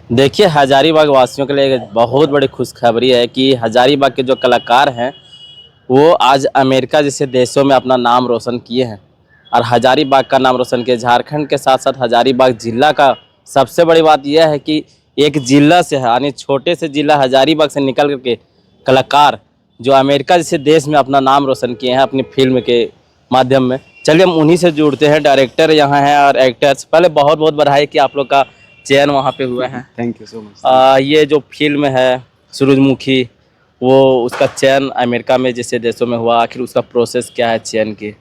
देखिए, हजारीबाग वासियों के लिए एक बहुत बड़ी खुशखबरी है कि हजारीबाग के जो कलाकार हैं, वो आज अमेरिका जैसे देशों में अपना नाम रोशन किए हैं। और हजारीबाग का नाम रोशन किए। झारखंड के साथ साथ हजारीबाग जिला का सबसे बड़ी बात यह है कि एक जिला से है, यानी छोटे से जिला हजारीबाग से निकल करके कलाकार जो अमेरिका जैसे देश में अपना नाम रोशन किए हैं अपनी फिल्म के माध्यम में। चलिए हम उन्हीं से जुड़ते हैं। डायरेक्टर यहाँ हैं और एक्टर्स। पहले बहुत बहुत बधाई कि आप लोग का चयन वहाँ पे हुआ है। Thank you so much. ये जो फिल्म है सूरजमुखी, वो उसका चयन अमेरिका में जैसे देशों में हुआ, आखिर उसका प्रोसेस क्या है चयन की?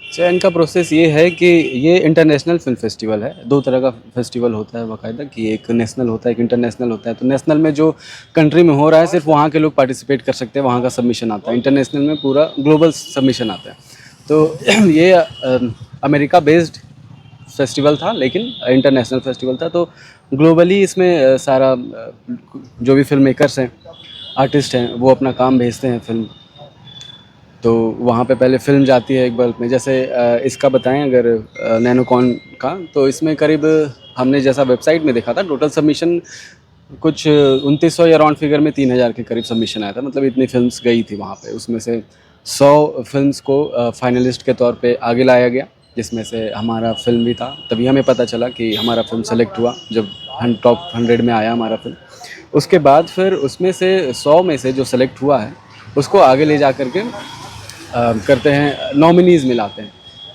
चयन का प्रोसेस ये है कि ये इंटरनेशनल फिल्म फेस्टिवल है। दो तरह का फेस्टिवल होता है बाकायदा, कि एक नेशनल होता है, एक इंटरनेशनल होता है। तो नेशनल में जो कंट्री में हो रहा है सिर्फ वहाँ के लोग पार्टिसिपेट कर सकते हैं, वहाँ का सबमिशन आता है। इंटरनेशनल में पूरा ग्लोबल सबमिशन आता है। तो ये अमेरिका बेस्ड फेस्टिवल था, लेकिन इंटरनेशनल फेस्टिवल था। तो ग्लोबली इसमें सारा जो भी फिल्म मेकर्स हैं, आर्टिस्ट हैं, वो अपना काम भेजते हैं फिल्म। तो वहाँ पे पहले फ़िल्म जाती है एक बल्क में। जैसे इसका बताएं अगर नैनोकॉन का, तो इसमें करीब हमने जैसा वेबसाइट में देखा था टोटल सबमिशन कुछ 2900 या राउंड फिगर में 3000 के करीब सबमिशन आया था। मतलब इतनी फिल्म्स गई थी वहाँ पे। उसमें से 100 फिल्म्स को फाइनलिस्ट के तौर पे आगे लाया गया, जिसमें से हमारा फिल्म भी था। तभी हमें पता चला कि हमारा फिल्म सेलेक्ट हुआ जब टॉप 100 में आया हमारा फिल्म। उसके बाद फिर उसमें से 100 में से जो सेलेक्ट हुआ है उसको आगे ले जा कर के करते हैं, नॉमिनीज़ मिलाते हैं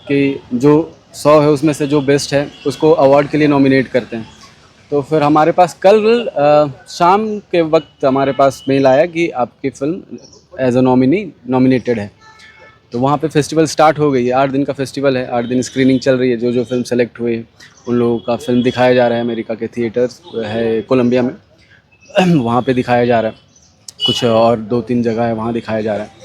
कि जो 100 है उसमें से जो बेस्ट है उसको अवार्ड के लिए नॉमिनेट करते हैं। तो फिर हमारे पास कल शाम के वक्त हमारे पास मेल आया कि आपकी फ़िल्म एज अ नॉमिनेटेड है। तो वहाँ पे फेस्टिवल स्टार्ट हो गई है। 8 दिन का फेस्टिवल है, 8 दिन स्क्रीनिंग चल रही है। जो जो फिल्म सेलेक्ट हुए उन लोगों का फिल्म दिखाया जा रहा है। अमेरिका के थिएटर्स है कोलंबिया में वहाँ पे दिखाया जा रहा है। कुछ और 2-3 जगह है वहाँ दिखाया जा रहा है।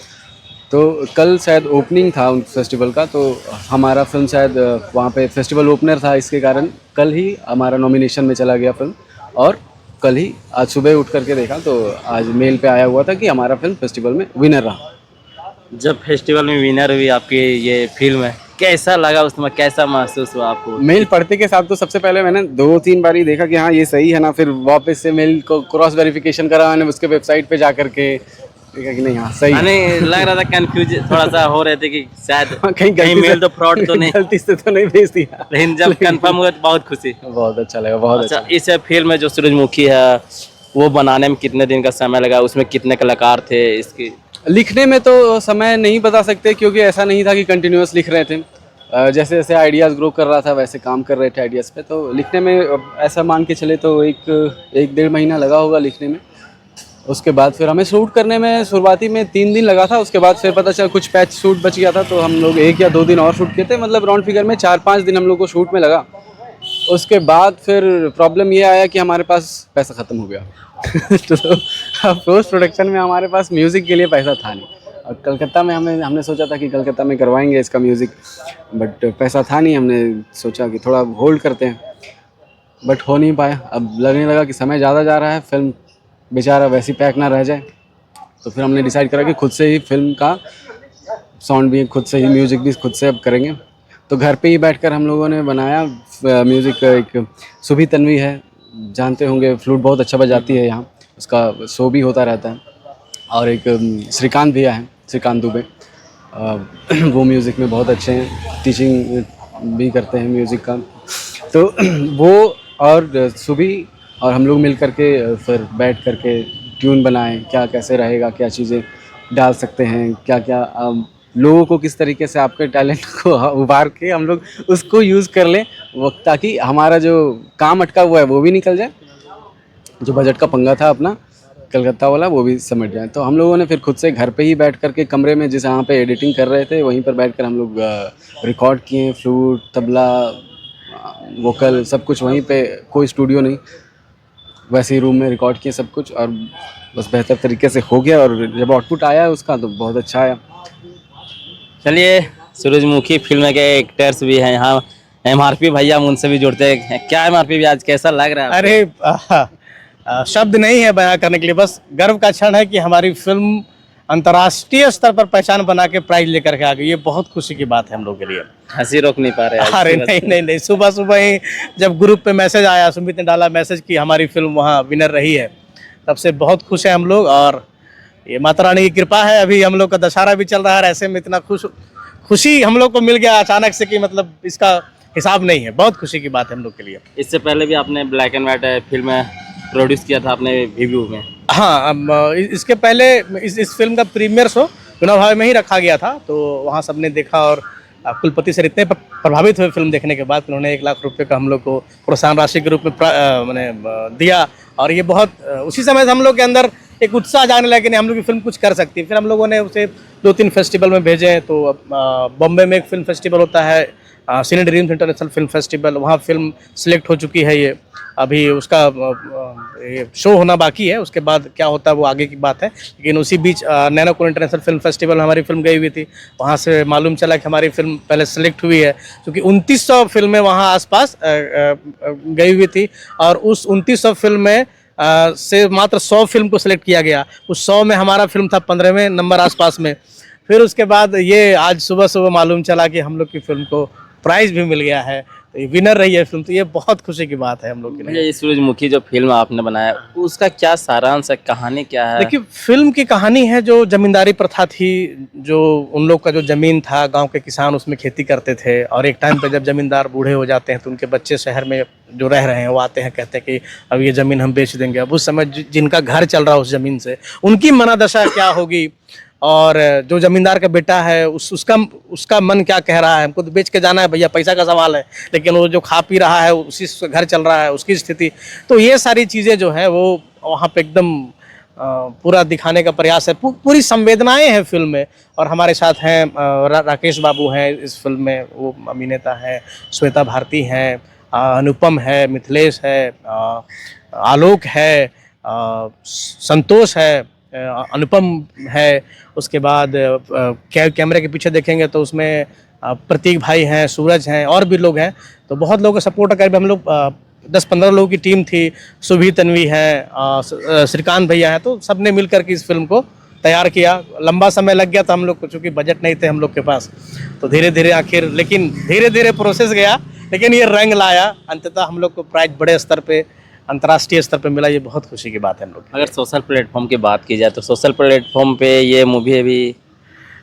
तो कल शायद ओपनिंग था उन फेस्टिवल का, तो हमारा फिल्म शायद वहाँ पे फेस्टिवल ओपनर था। इसके कारण कल ही हमारा नॉमिनेशन में चला गया फिल्म। और कल ही आज सुबह उठ करके देखा तो आज मेल पे आया हुआ था कि हमारा फिल्म फेस्टिवल में विनर रहा। जब फेस्टिवल में विनर हुई आपकी ये फिल्म है, कैसा लगा? उसमें कैसा महसूस हुआ आपको? मेल पढ़ते के साथ तो सबसे पहले मैंने 2-3 बार ही देखा कि हाँ ये सही है ना। फिर वापस से मेल को क्रॉस वेरिफिकेशन करा मैंने उसके वेबसाइट पे जा करके, देखा कि नहीं हाँ सही है। नहीं लग रहा था कंफ्यूज थोड़ा सा हो रहे थे कि शायद कहीं कहीं मेल तो फ्रॉड तो नहीं, गलती से तो नहीं भेज दिया। लेकिन जब कंफर्म हुआ तो बहुत खुशी। बहुत अच्छा लगा, बहुत अच्छा, अच्छा। इस फिल्म में जो सूरजमुखी है वो बनाने में कितने दिन का समय लगा? उसमें कितने कलाकार थे? इसकी लिखने में तो समय नहीं बता सकते, क्योंकि ऐसा नहीं था कि कंटिन्यूअस लिख रहे थे। जैसे जैसे आइडियाज़ ग्रो कर रहा था वैसे काम कर रहे थे आइडियाज़ पे। तो लिखने में ऐसा मान के चले तो एक 1.5 महीना लगा होगा लिखने में। उसके बाद फिर हमें शूट करने में शुरुआती में 3 दिन लगा था। उसके बाद फिर पता चला कुछ पैच शूट बच गया था, तो हम लोग 1 या 2 दिन और शूट किए थे। मतलब राउंड फिगर में 4-5 दिन हम लोग को शूट में लगा। उसके बाद फिर प्रॉब्लम ये आया कि हमारे पास पैसा ख़त्म हो गया। तो पोस्ट प्रोडक्शन में हमारे पास म्यूज़िक के लिए पैसा था नहीं। और कलकत्ता में हमने सोचा था कि कलकत्ता में करवाएंगे इसका म्यूज़िक, बट पैसा था नहीं। हमने सोचा कि थोड़ा होल्ड करते हैं, बट हो नहीं पाया। अब लगने लगा कि समय ज़्यादा जा रहा है, फिल्म बेचारा वैसी पैक ना रह जाए। तो फिर हमने डिसाइड करा कि खुद से ही फिल्म का साउंड भी खुद से ही, म्यूज़िक भी खुद से अब करेंगे। तो घर पे ही बैठकर हम लोगों ने बनाया म्यूज़िक। एक सुभी तन्वी है, जानते होंगे, फ्लूट बहुत अच्छा बजाती है यहाँ, उसका शो भी होता रहता है। और एक श्रीकांत भैया हैं, श्रीकांत दुबे, वो म्यूज़िक में बहुत अच्छे हैं, टीचिंग भी करते हैं म्यूज़िक का। तो वो और सुभी और हम लोग मिल करके फिर बैठ करके ट्यून बनाएं, क्या कैसे रहेगा, क्या चीज़ें डाल सकते हैं, क्या क्या लोगों को किस तरीके से आपके टैलेंट को उभार के हम लोग उसको यूज़ कर लें वो, ताकि हमारा जो काम अटका हुआ है वो भी निकल जाए, जो बजट का पंगा था अपना कलकत्ता वाला वो भी समझ जाए। तो हम लोगों ने फिर खुद से घर पे ही बैठ कर के कमरे में, जिस जहाँ पे एडिटिंग कर रहे थे वहीं पर बैठकर हम लोग रिकॉर्ड किए। फ्लूट, तबला, वोकल सब कुछ वहीं पे, कोई स्टूडियो नहीं, वैसे ही रूम में रिकॉर्ड किए सब कुछ। और बस बेहतर तरीके से हो गया। और जब आउटपुट आया उसका तो बहुत अच्छा आया। चलिए, सूरजमुखी फिल्म के एक्टर्स भी हैं यहाँ। एमआरपी भैया, हम उनसे भी जुड़ते हैं। क्या एमआरपी भी आज कैसा लग रहा है आपको? अरे शब्द नहीं है बयां करने के लिए। बस गर्व का क्षण है कि हमारी फिल्म अंतर्राष्ट्रीय स्तर पर पहचान बना के प्राइज लेकर के आ गई। ये बहुत खुशी की बात है हम लोग के लिए। हंसी रोक नहीं पा रहे आज अरे की वजह से। नहीं, सुबह सुबह ही जब ग्रुप पे मैसेज आया, सुमित ने डाला मैसेज कि हमारी फिल्म वहाँ विनर रही है, तब से बहुत खुश है हम लोग। और ये माता रानी की कृपा है, अभी हम लोग का दशहरा भी चल रहा है, ऐसे में इतना खुशी हम लोग को मिल गया अचानक से कि मतलब इसका हिसाब नहीं है। बहुत खुशी की बात है हम लोग के लिए। इससे पहले भी आपने black and white film produce किया था अपने रिव्यू में। हाँ, इसके पहले इस फिल्म का प्रीमियर शो चुनाव भाई में ही रखा गया था, तो वहाँ सबने देखा और कुलपति सर इतने प्रभावित हुए फिल्म देखने के बाद, उन्होंने 1 लाख रुपए का हम लोग को प्रोत्साहन राशि के रूप में मैंने दिया। और ये बहुत उसी समय से हम लोग के अंदर एक उत्साह जाने लगा कि नहीं, हम लोग की फिल्म कुछ कर सकती है। फिर हम लोगों ने उसे 2-3 फेस्टिवल में भेजे। तो बॉम्बे में एक फिल्म फेस्टिवल होता है, सिने ड्रीम्स इंटरनेशनल फिल्म फेस्टिवल, वहाँ फिल्म सिलेक्ट हो चुकी है। ये अभी उसका ये शो होना बाकी है, उसके बाद क्या होता है वो आगे की बात है। लेकिन उसी बीच नैनोकोर इंटरनेशनल फिल्म फेस्टिवल हमारी फिल्म गई हुई थी, वहाँ से मालूम चला कि हमारी फिल्म पहले सेलेक्ट हुई है, क्योंकि 2900 फिल्में वहाँ आसपास गई हुई थी। और उस 2900 फिल्म में से मात्र 100 फिल्म को सिलेक्ट किया गया। उस 100 में हमारा फिल्म था 15वें नंबर आसपास में। फिर उसके बाद ये आज सुबह सुबह मालूम चला कि हम लोग की फिल्म को प्राइज़ भी मिल गया है, विनर रही है फिल्म। तो ये बहुत खुशी की बात है हम लोग के लिए। ये सूरजमुखी जो फिल्म आपने बनाया, उसका क्या सारांश है, कहानी क्या है? देखिए, फिल्म की कहानी है जो जमींदारी प्रथा थी, जो उन लोग का जो ज़मीन था, गांव के किसान उसमें खेती करते थे। और एक टाइम पे जब ज़मींदार बूढ़े हो जाते हैं तो उनके बच्चे शहर में जो रह रहे हैं वो आते हैं, कहते हैं कि अब ये ज़मीन हम बेच देंगे। अब उस समय जिनका घर चल रहा है उस ज़मीन से, उनकी मनोदशा क्या होगी, और जो जमींदार का बेटा है उसका मन क्या कह रहा है, हमको तो बेच के जाना है भैया, पैसा का सवाल है। लेकिन वो जो खा पी रहा है, उसी से घर चल रहा है, उसकी स्थिति। तो ये सारी चीज़ें जो हैं वो वहाँ पे एकदम पूरा दिखाने का प्रयास है। पूरी संवेदनाएं हैं फिल्म में। और हमारे साथ हैं राकेश बाबू हैं इस फिल्म में, वो अभिनेता हैं, श्वेता भारती हैं, अनुपम है, मिथिलेश है, आलोक है, संतोष है, अनुपम है। उसके बाद कैमरे के पीछे देखेंगे तो उसमें प्रतीक भाई हैं, सूरज हैं, और भी लोग हैं। तो बहुत लोगों का सपोर्ट कर हम लोग 10-15 लोगों की टीम थी। सुभी तन्वी है, श्रीकांत भैया हैं, तो सब ने मिल कर के इस फिल्म को तैयार किया। लंबा समय लग गया था हम लोग को, चूँकि बजट नहीं थे हम लोग के पास। तो धीरे धीरे आखिर, लेकिन धीरे धीरे प्रोसेस गया, लेकिन ये रंग लाया। अंततः हम लोग को प्राइज बड़े स्तर पे, अंतर्राष्ट्रीय स्तर पे मिला। ये बहुत खुशी की बात है हम लोग। अगर सोशल प्लेटफॉर्म की बात की जाए तो सोशल प्लेटफॉर्म पे ये मूवी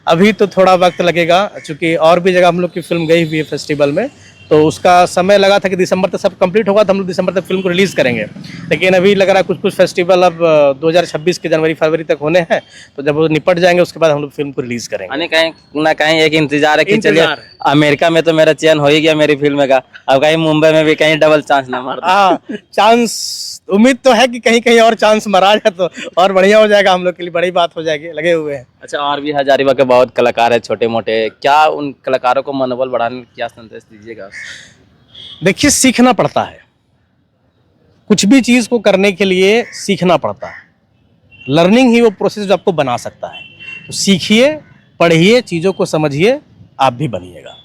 अभी तो थोड़ा वक्त लगेगा, चूँकि और भी जगह हम लोग की फिल्म गई हुई है फेस्टिवल में। तो उसका समय लगा था कि दिसंबर तक सब कंप्लीट होगा, तो हम लोग दिसंबर तक फिल्म को रिलीज़ करेंगे। लेकिन अभी लग रहा है कुछ फेस्टिवल अब 2026 के जनवरी-फरवरी तक होने हैं। तो जब वो निपट जाएंगे उसके बाद हम लोग फिल्म को रिलीज़ करेंगे। यानी कहीं ना कहीं एक इंतजार है कि चलिए, इंतजार है। अमेरिका में तो मेरा चयन हो ही गया मेरी फिल्म का, अब कहीं मुंबई में भी कहीं डबल चांस ना मार दो। हाँ, चांस, उम्मीद तो है कि कहीं कहीं और चांस मरा जाए तो और बढ़िया हो जाएगा, हम लोग के लिए बड़ी बात हो जाएगी। लगे हुए हैं। अच्छा, और भी हजारीबाग के बहुत कलाकार है छोटे मोटे, क्या उन कलाकारों को मनोबल बढ़ाने में क्या संदेश दीजिएगा? देखिए, सीखना पड़ता है, कुछ भी चीज़ को करने के लिए सीखना पड़ता है। लर्निंग ही वो प्रोसेस जो आपको बना सकता है। तो सीखिए, पढ़िए, चीज़ों को समझिए, आप भी बनिएगा।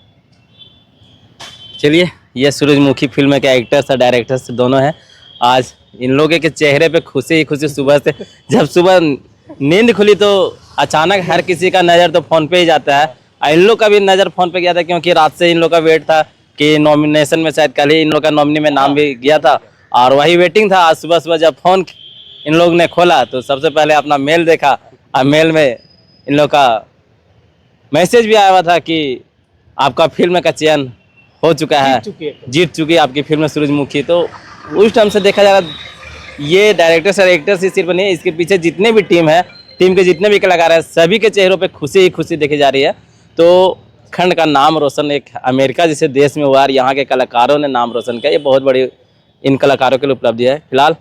चलिए, ये सूरजमुखी फिल्म के एक्टर्स और डायरेक्टर्स दोनों हैं। आज इन लोगों के चेहरे पे खुशी ही खुशी सुबह से, जब सुबह नींद खुली तो अचानक हर किसी का नज़र तो फ़ोन पे ही जाता है। इन लोग का भी नज़र फ़ोन पे गया था, क्योंकि रात से इन लोग का वेट था कि नॉमिनेशन में शायद कल ही इन लोग का नॉमिनी में नाम भी गया था, और वही वेटिंग था। आज सुबह सुबह जब फ़ोन इन लोग ने खोला तो सबसे पहले अपना मेल देखा, और मेल में इन लोग का मैसेज भी आया हुआ था कि आपका फिल्म का चयन हो चुका है, जीत चुकी है आपकी फिल्म सूरजमुखी। तो उस टाइम से देखा जा रहा, ये डायरेक्टर्स और एक्टर्स ही सिर्फ नहीं, इसके पीछे जितने भी टीम है, टीम के जितने भी कलाकार हैं, सभी के चेहरों पे खुशी ही खुशी देखी जा रही है। तो खंड का नाम रोशन एक अमेरिका जैसे देश में हुआ और यहाँ के कलाकारों ने नाम रोशन किया, ये बहुत बड़ी इन कलाकारों के लिए उपलब्धि है। फिलहाल